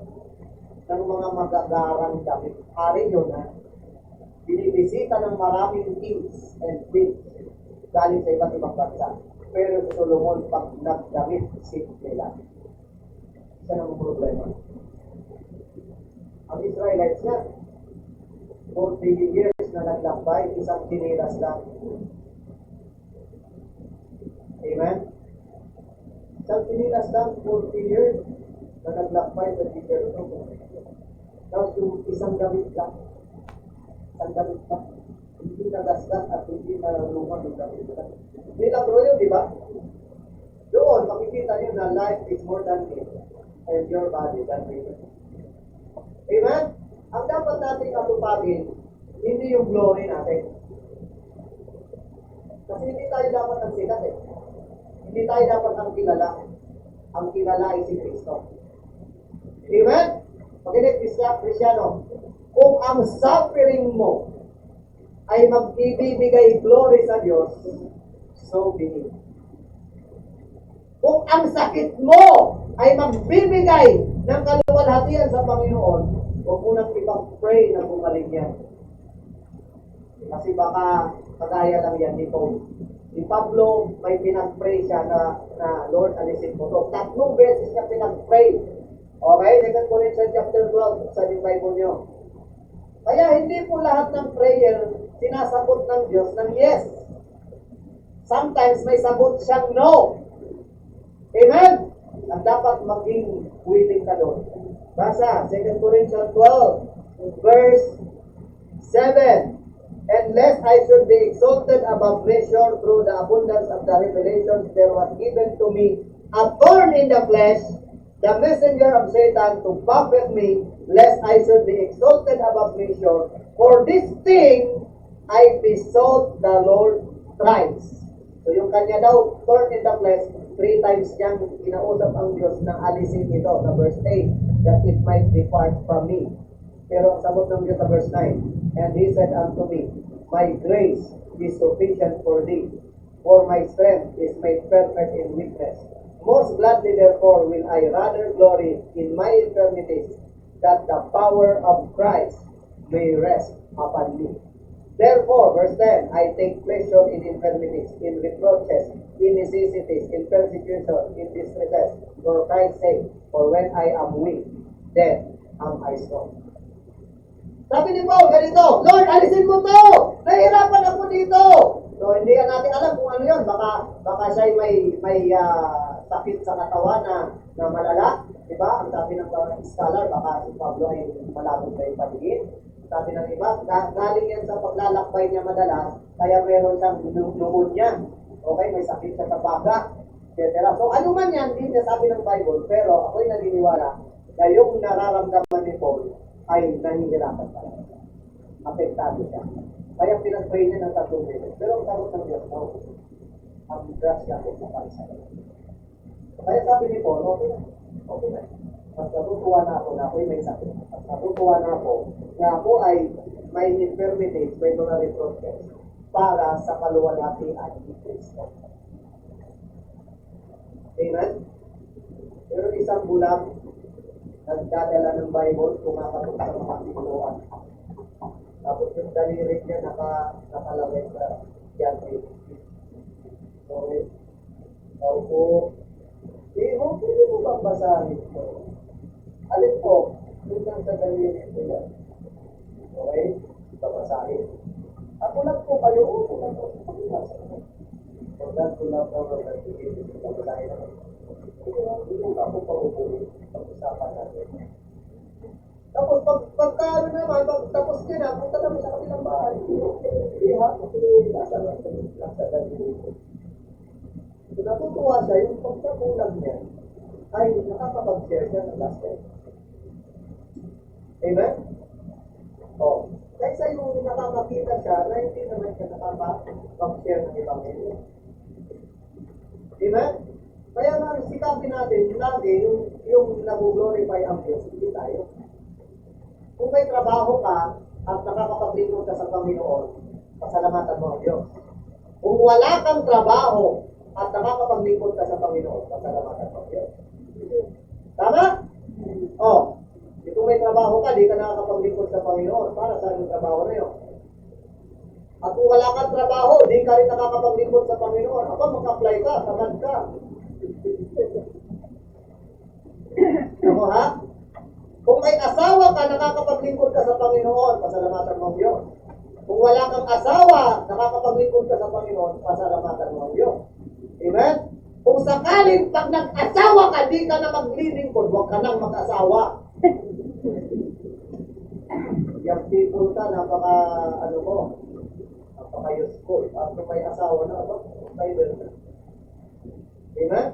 ng mga magagarang damit. Hari yun ha. binibisita ng maraming kings and queens galing sa iba't ibang bansa. Pero si Solomon, pag nagdamit, simple lang. Isa ng problema. Ang Israelites nga, 40 years na naglakbay, isang tinilas lang. Amen? Isang tinilas lang, 40 years na naglakbay sa desert. Tapos yung isang damit lang. Isang damit lang. Hindi nagasgas at hindi nalulungan yung damit lang. Hindi lang bro yun, di ba? Doon, makikita nyo na life is more than it and your body than it. Amen? Ang dapat natin katupagin, hindi yung glory natin. Kasi hindi tayo dapat ang sikat eh. Hindi tayo dapat ang kilala. Ang kilala ay si Kristo. Amen? Pag-inig, Kristyano, kung ang suffering mo ay magbibigay glory sa Diyos, so be it. Kung ang sakit mo ay magbibigay ng kaluwalhatian sa Panginoon, huwag mo nang ipag-pray na gumaling yan. Kasi baka kagaya lang yan ni Paul. Si Pablo, may pinag-pray siya na Lord, alisin mo to. 3 beses niya pinag-pray. Okay? 2 Corinthians chapter 12, sa yung Bible nyo. Kaya hindi po lahat ng prayer sinasagot ng Diyos ng yes. Sometimes may sagot siyang no. Amen? At dapat maging willing ka doon. Basa, 2 Corinthians 12, verse 7. And lest I should be exalted above measure through the abundance of the revelations, there was given to me a thorn in the flesh, the messenger of Satan to buffet me, lest I should be exalted above measure. For this thing I besought the Lord thrice. So yung kanya daw, thorn in the flesh, 3 times niyang kinausap ang Diyos na alisin ito sa verse 8, that it might depart from me. Pero ang sagot ng Diyos sa verse 9, and He said unto me, my grace is sufficient for thee, for my strength is made perfect in weakness. Most gladly therefore will I rather glory in my infirmities, that the power of Christ may rest upon me. Therefore, verse 10, I take pleasure in infirmities, in reproaches, in necessities, in persecution, in distresses, for Christ's sake. For when I am weak, then am I strong. Sabi ni Paul, ganito, Lord, alisin mo to! Nahihirapan ako dito! So, hindi natin alam kung ano yun. Baka siya may sakit sa katawan na malala. Diba? Ang sabi ng scholar, baka si Pablo ay malabog na yung paligid. Sabi ng iba, galing yan sa paglalakbay niya madalas, kaya meron siyang pneumonia. Okay, may sakit siya sa baga, etc. So, ano man yan, hindi sabi ng Bible, pero ako'y naniniwala na yung nararamdaman ni Paul ay nahihirapan talaga. Apektado siya. Kaya pinag-pray niya ng 3 beses. Pero ang sagot ng Diyos, no, ang grasya ko sa pansaya. Kaya sabi ni Paul, okay na. Okay na. Mas natutuwa na ako na ako'y may sakit. Mas natutuwa na ako ay may infirmities, may mga reproaches para sa kaluwalhatian ni Kristo. Amen? Pero isang bulang nagdadala ng Bible, kumakatok sa mga tiguan. Tapos yung dalirik niya nakalagay sa yan. Okay? Opo. Pwede mo bang basahin ito? Alin po? Yung lang sa dalirik ko yan. Okay? Babasahin. Ako lang po kayo. Ako lang po. Pagkat ko lang po babasahin naman. Hindi lang ako paupuin. Pag-usapan natin. Tapos pagkaano naman, tapos din na, punta naman sa kabilang bahay. Nasa dalirik ko. So, natutuwa siya, yung pagkakulang niya, ay nakakapag-share siya ng last time. Amen? O, kaysa yung nakakakita siya, na hindi naman siya nakakapag-share ng ibang ito. Amen? Kaya nga, sikapin natin, lagi, yung nag-glorify ang Diyos, hindi tayo. Kung may trabaho ka, at nakakapaglingkod ka sa Panginoon, pasalamatan mo ang Diyos. Kung wala kang trabaho, at nakakapaglingkod ka sa Panginoon, pasalamatan mo ang Diyos. Tama? O, kung may trabaho ka, di ka nakakapaglingkod sa Panginoon, para sa yung trabaho na yun. At kung wala kang trabaho, di ka rin nakakapaglingkod sa Panginoon. Aba, mag-apply ka, tamad ka. Ako ha? Kung may asawa ka, nakakapaglingkod ka sa Panginoon, pasalamatan mo ang Diyos. Kung wala kang asawa, nakakapaglingkod ka sa Panginoon, pasalamatan mo ang Diyos. Amen? Kung sakaling pag nag-asawa ka, di ka na maglilingkod, huwag ka nang mag-asawa. Yung people ka, napaka-useful. At kung may asawa na, tayo na. Amen?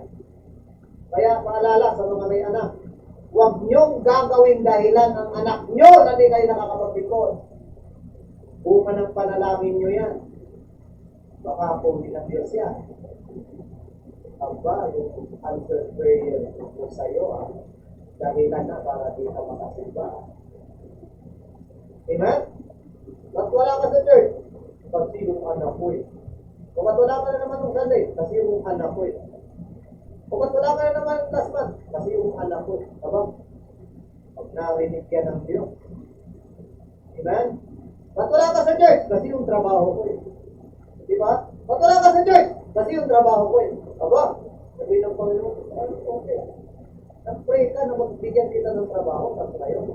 Kaya paalala sa mga may anak, huwag niyong gagawin dahilan ang anak niyo na di kayo nakakapaglingkod. Bunga ng panalangin niyo yan. Baka po ng Diyos yan. Aba, yung answer prayer ko sa iyo, dahilan na para di ka makasimba. Amen? Ba't wala ka sa church? Kasi yung anak ko eh. Kung ba't wala ka na naman ng Sunday? Kasi yung anak ko eh. Kung ba't wala ka na naman ng last month? Kasi yung anak ko eh. Aba? Pag narinig ka ng Diyos. Amen? Ba't wala ka sa church? Kasi yung trabaho ko eh. Di ba? Ba't wala ka sa church? Kasi yung trabaho ko eh. Aba? Sabi ng Panginoon, okay. Nag-pray ka na magbigyan kita ng trabaho. Tapos na yun.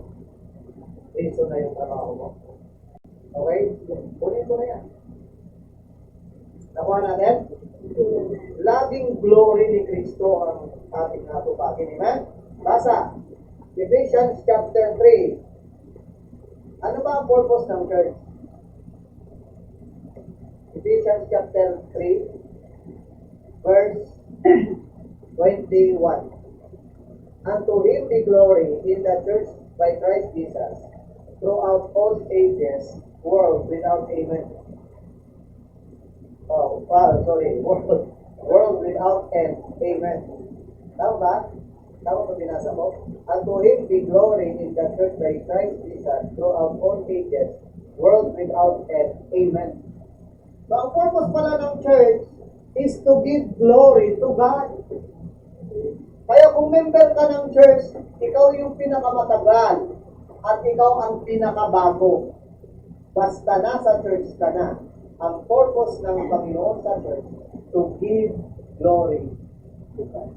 Reason na yung trabaho mo. Okay? Kunin ko na yan. Nakuha natin? Laging glory ni Kristo ang ating natupagin. Amen? Basa. Ephesians chapter 3. Ano ba ang purpose ng church? Ephesians chapter 3, verse 21. Unto him be glory in the church by Christ Jesus, throughout all ages, world without amen. World without end. Amen. Tama ba? Tama ba binasa mo? Unto him be glory in the church by Christ Jesus, throughout all ages, world without end. Amen. So, ang purpose pala ng church is to give glory to God. Kaya kung member ka ng church, ikaw yung pinakamatagal at ikaw ang pinakabago. Basta nasa church ka na, ang purpose ng Panginoon sa church to give glory to God.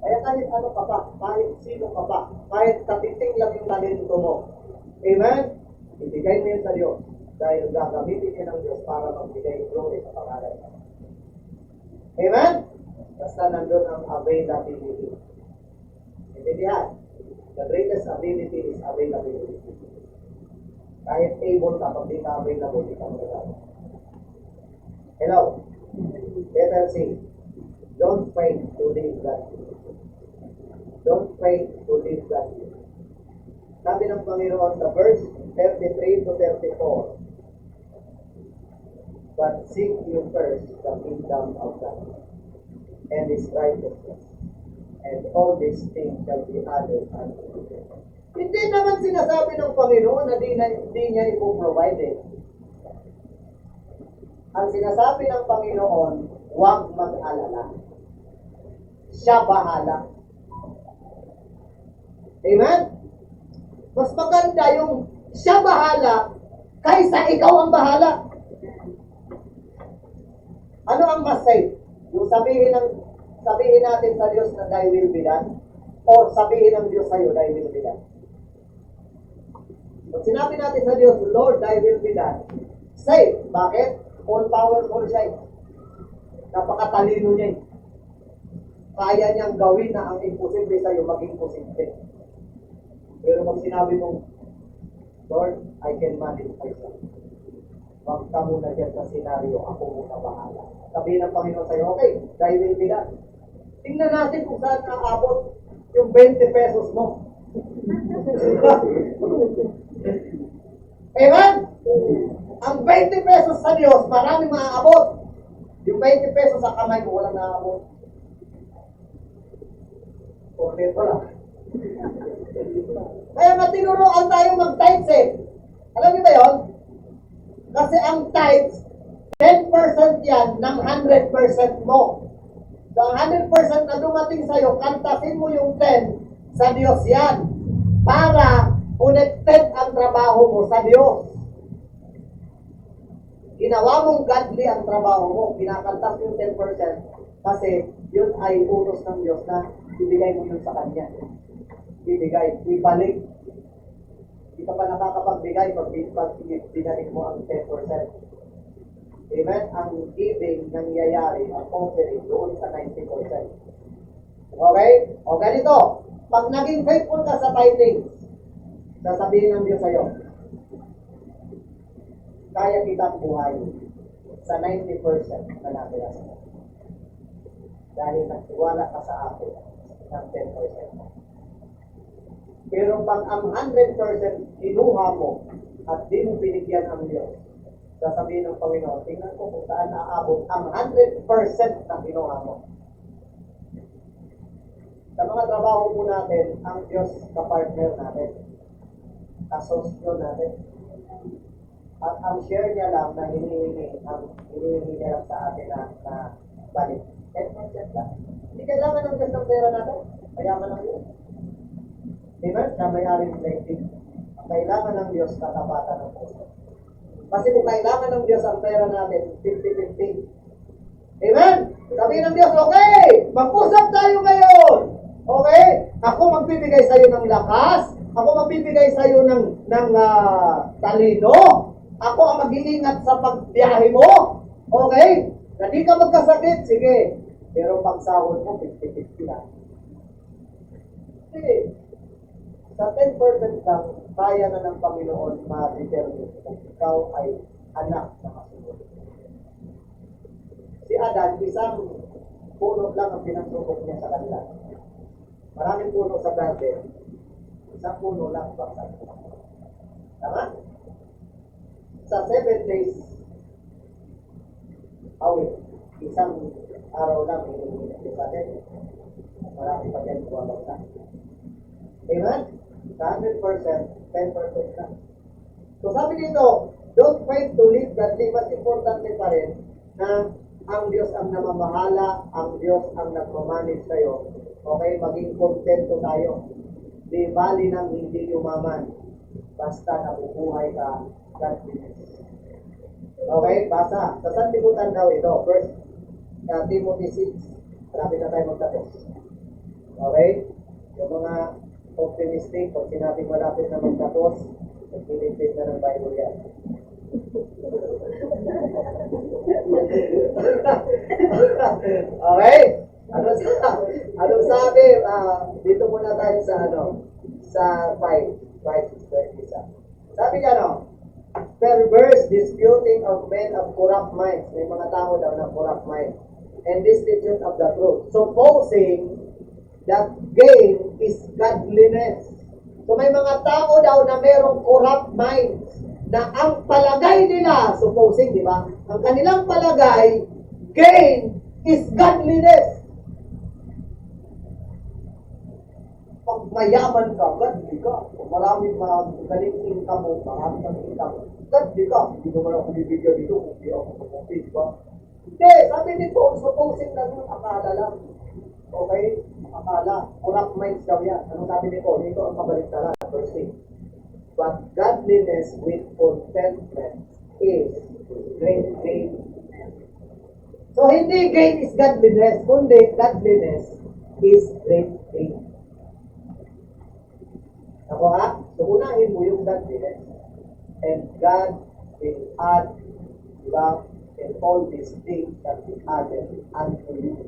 Kaya kahit ano ka pa, kahit sino ka pa, kahit katiting lang yung talento mo. Amen? Ibigay mo yun sa Diyos dahil gagamitin niya ng Diyos para magbigay glory sa pangalan niya. Amen? Basta nandun ang availability. Intindihan? The greatest ability is availability. Kahit able ka, pag di ka available, di ka magagamit. Hello? Letter C. Don't fail to live godly. Don't fail to live godly. Sabi ng Panginoon sa verse 33 to 34, but seek you first the kingdom of God and His righteousness, and all these things shall be added unto you. Hindi naman sinasabi ng Panginoon na di niya ipoprovide eh. Ang sinasabi ng Panginoon, huwag mag-alala. Siya bahala. Amen? Mas maganda yung siya bahala kaysa ikaw ang bahala. Ano ang mas safe? Yung sabihin natin sa Diyos na thy will be done, or sabihin ng Diyos sa'yo, thy will be done. Pag sinabi natin sa Diyos, Lord, thy will be done, safe. Bakit? All-powerful siya. Napakatalino niya. Kaya niyang gawin na ang imposible sa'yo maging posible. Pero pag sinabi mo, Lord, I can manage myself. Huwag ka muna dyan sa senaryo, ako muna bahala. Sabihin ng Panginoon sa'yo, okay, thy will be done. Tingnan natin kung saan naabot yung 20 pesos mo. Amen? Ang 20 pesos sa Diyos, maraming maaabot. Yung 20 pesos sa kamay mo, walang naaabot. Porket wala. Kaya nga tinuruan tayo mag-tithes eh. Alam niyo ba yun? Kasi ang tithes, 10% yan ng 100% mo. So ang 100% na dumating sa'yo, kantasin mo yung 10 sa Diyos yan. Para connected ang trabaho mo sa Diyos. Ginawa mong godly ang trabaho mo, kinakantas yung 10%, kasi yun ay utos ng Diyos na ibigay mo yun sa Kanya. Ibigay, ibalik. Hindi ka pa nakakapagbigay pag binalik mo ang 10%. Amen? Ang giving nangyayari, ang offering doon sa 90%. Okay? O ganito, pag naging faithful ka sa tithing, sasabihin ng Diyos sa'yo, kaya kitang buhay sa 90% na natira sa iyo. Dahil nagtiwala ka sa akin ng 10%. Pero pag ang 100% kinuha mo at di mo binigyan ang Diyos, sasabihin ng Panginoon, tingnan ko kung saan naabot ang 100% na kinuha mo. Sa mga trabaho po natin, ang Diyos kapartner natin, kasosyo natin. At ang share niya lang na hinihingi niya lang sa atin na balik. 10% lang. Hindi kailangan ng Diyos ng pera natin. Mayaman ng Diyos. Amen? Siya may-aring blessing. Kailangan ng Diyos katapatan ng puso. Kasi kung kailangan ng Diyos ang pera natin, 50-50. Amen? Sabihin ng Diyos, okay, mag-usap tayo ngayon. Okay? Ako magbibigay sa iyo ng lakas. Ako magbibigay sa iyo ng talino. Ako ang mag-iingat sa pagbiyahe mo. Okay? Na di ka magkasakit, sige. Pero pag sahod mo, 50-50 lang. Sige. Sa 10% lang, kaya na ng Panginoon ma-determine kung ikaw ay anak na kasunod. Si Adan, isang puno lang ang pinasubok niya sa kanila. Maraming puno sa garden. Isang puno lang baksan. Tama? Sa 7 days, isang araw lang hinihingi sa atin. Marami pa dyan bumabagsak. Amen? Sa 100%, 10% lang. So sabi dito, don't fail to live godly, mas importante pa rin na ang Diyos ang namamahala, ang Diyos ang nagmamanage sa'yo. Okay, maging kontento tayo. Di bali nang hindi yumaman, basta nabubuhay ka godliness. Okay, basa. Sa sanlibutan daw ito, First Timothy 6. Marami na tayo magtapos. Okay? Yung mga optimistic, pag sinabing malapit na magtapos, nagpilipid na ng Bible yan. Okay? Anong sabi? Dito muna tayo sa 5:21. Sabi niya, perverse disputing of men of corrupt minds. May mga tao daw na corrupt mind. And destitute of the truth. Supposing that gain is godliness. So may mga tao daw na merong corrupt minds na ang palagay nila, supposing, di ba? Ang kanilang palagay, gain is godliness. Pag mayaman ka, godly ka. Kung maraming magaling income mo, maraming kang income, godly ka. Hindi naman ako bibigyan dito kung di ako pumunti, di ba? Hindi, sabi ni Paul, supposing lang yung akala lang. Okay? Akala, corrupt minds daw yan. Anong sabi ni Paul? Ito ang kabaliktaran, verse 6. But godliness with contentment is great gain. So, hindi gain is godliness, kundi godliness is great gain. Ako ha? So, unahin mo yung godliness and God will add, diba, and all these things that He added unto you.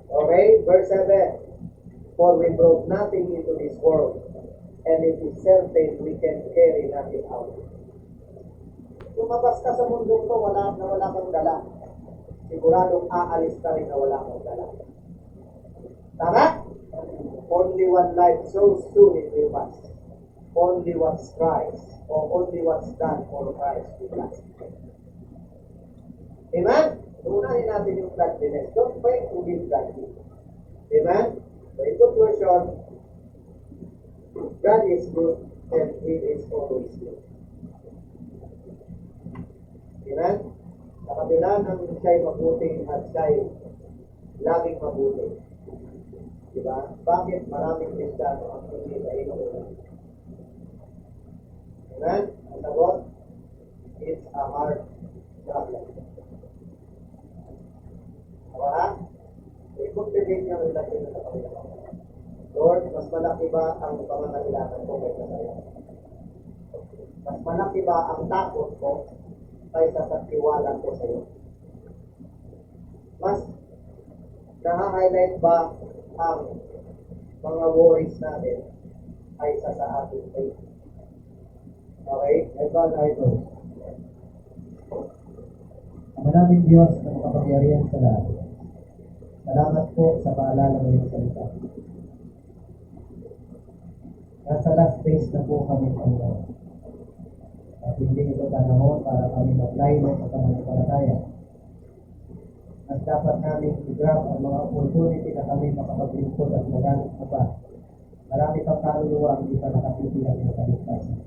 Okay? Verse 7. For we brought nothing into this world, and it is certain we can carry nothing out. Lumabas ka sa mundong to, wala kang dala. Siguradong aalis ka rin na wala kang dala. Tama? Only one life, so soon it will pass. Only what's Christ, or only what's done for Christ will last. Amen? Unahin natin yung godliness. Don't pray to live godly. Amen? So, in conclusion, God is good and He is always good. Amen? Sa kabila ng siya'y mabuti at siya'y laging mabuti. Diba? Bakit maraming Kristiyano ang hindi sa inuuna? Amen? Ang sagot? It's a hard problem. Ako ha? I-cultivate niyo ang relasyon niyo sa Panginoon. Lord, mas malaki ba ang pangangailangan ko kaysa sa iyo? Mas malaki ba ang takot ko kaysa sa tiwala ko sa iyo? Mas na-highlight ba ang mga worries natin kaysa sa ating faith? Okay? Ito ang ito. Ang maraming Diyos na makapangyarihan sa lahat. Salamat po sa paalala ng iyong salita. Nasa last days na po kami, Panginoon. At hindi ito panahon para kami mag-laylo sa pananampalataya. At dapat namin i-grab ang mga opportunity na kami makapaglingkod at magamit mo pa. Marami pang kaluluwa ang hindi pa nakapitihan ng kaligtasan.